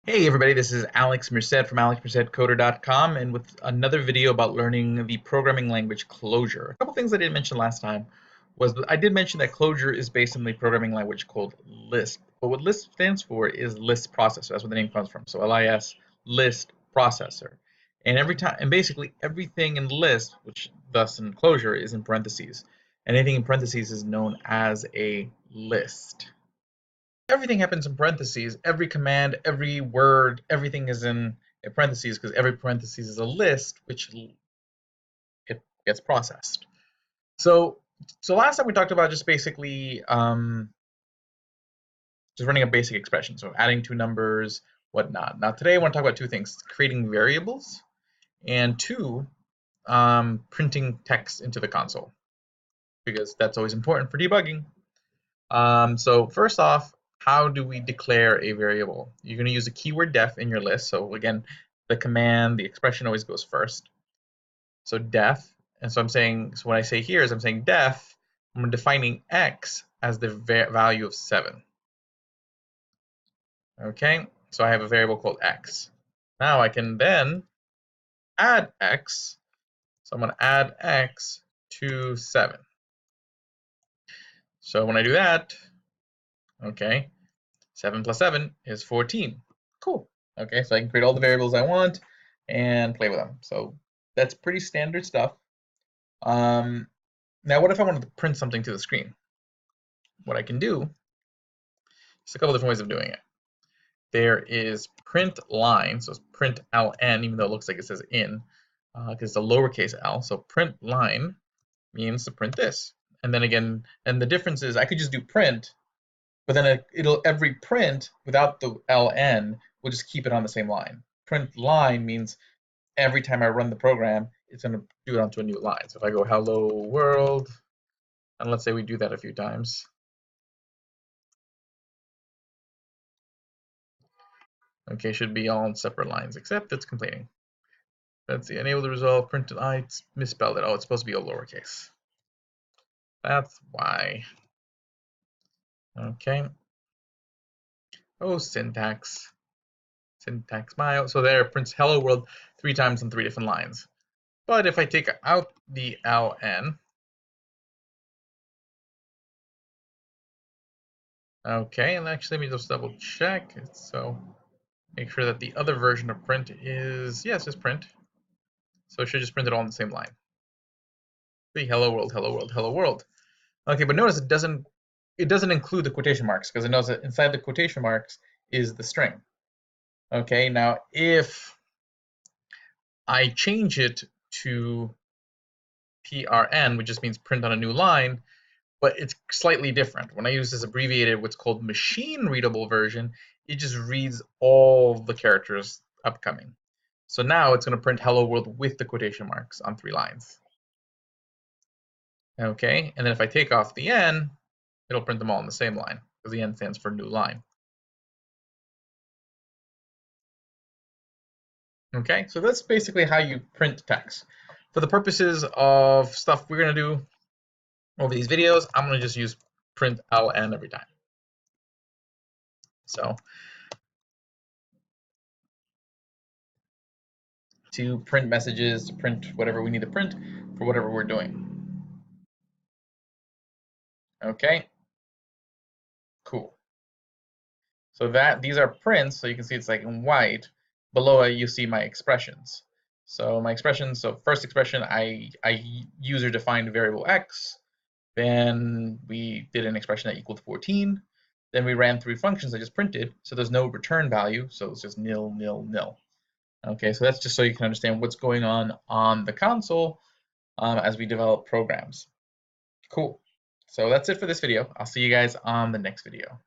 Hey everybody, this is Alex Merced from alexmercedcoder.com and with another video about learning the programming language Clojure. A couple things I didn't mention last time was that I did mention that Clojure is based on the programming language called Lisp. But what Lisp stands for is list processor. That's where the name comes from. So LIS, list processor. And basically everything in Lisp, which thus in Clojure, is in parentheses. Anything in parentheses is known as a list. Everything happens in parentheses. Every command, every word, everything is in parentheses because every parentheses is a list, which it gets processed. So, so last time we talked about just basically just running a basic expression, so adding two numbers, whatnot. Now today I want to talk about two things: creating variables, and two, printing text into the console because that's always important for debugging. So first off, how do we declare a variable? You're going to use the keyword def in your list. So again, the command, the expression always goes first. So def, and so so what I say here is I'm saying def, I'm defining x as the value of 7. Okay, so I have a variable called x. Now I can then add x. So I'm going to add x to 7. So when I do that, okay, 7 plus 7 is 14. Cool. Okay, so I can create all the variables I want and play with them. So that's pretty standard stuff. Now, what if I wanted to print something to the screen? What I can do is a couple different ways of doing it. There is print line, so it's print ln, even though it looks like it says in, because it's a lowercase l. So print line means to print this. And then again, and the difference is I could just do print, but then every print without the ln will just keep it on the same line. Print line means every time I run the program, it's going to do it onto a new line. So if I go hello world, and let's say we do that a few times. Okay, should be all on separate lines, except it's complaining. Let's see, enable the resolve, print, I misspelled it. Oh, it's supposed to be all lowercase. That's why. Okay. Oh, syntax. Syntax mile. So there, it prints hello world 3 times on 3 different lines. But if I take out the ln, okay, and actually let me just double check. So make sure that the other version of print is, yes, it's print. So it should just print it all on the same line. See, hello world, hello world, hello world. Okay, but notice it doesn't include the quotation marks because it knows that inside the quotation marks is the string. Okay, now if I change it to prn, which just means print on a new line, but it's slightly different. When I use this abbreviated, what's called machine readable version, it just reads all the characters upcoming. So now it's going to print hello world with the quotation marks on 3 lines. Okay, and then if I take off the n, it'll print them all on the same line because the n stands for new line. Okay, so that's basically how you print text. For the purposes of stuff we're going to do over these videos, I'm going to just use print ln every time. So to print messages, to print whatever we need to print for whatever we're doing. Okay, cool. So these are prints, so you can see it's like in white. Below it, you see my expressions. So my expressions, so first expression, I user defined variable x. Then we did an expression that equaled 14. Then we ran 3 functions I just printed, so there's no return value, so it's just nil, nil, nil. Okay, so that's just so you can understand what's going on the console as we develop programs. Cool. So that's it for this video. I'll see you guys on the next video.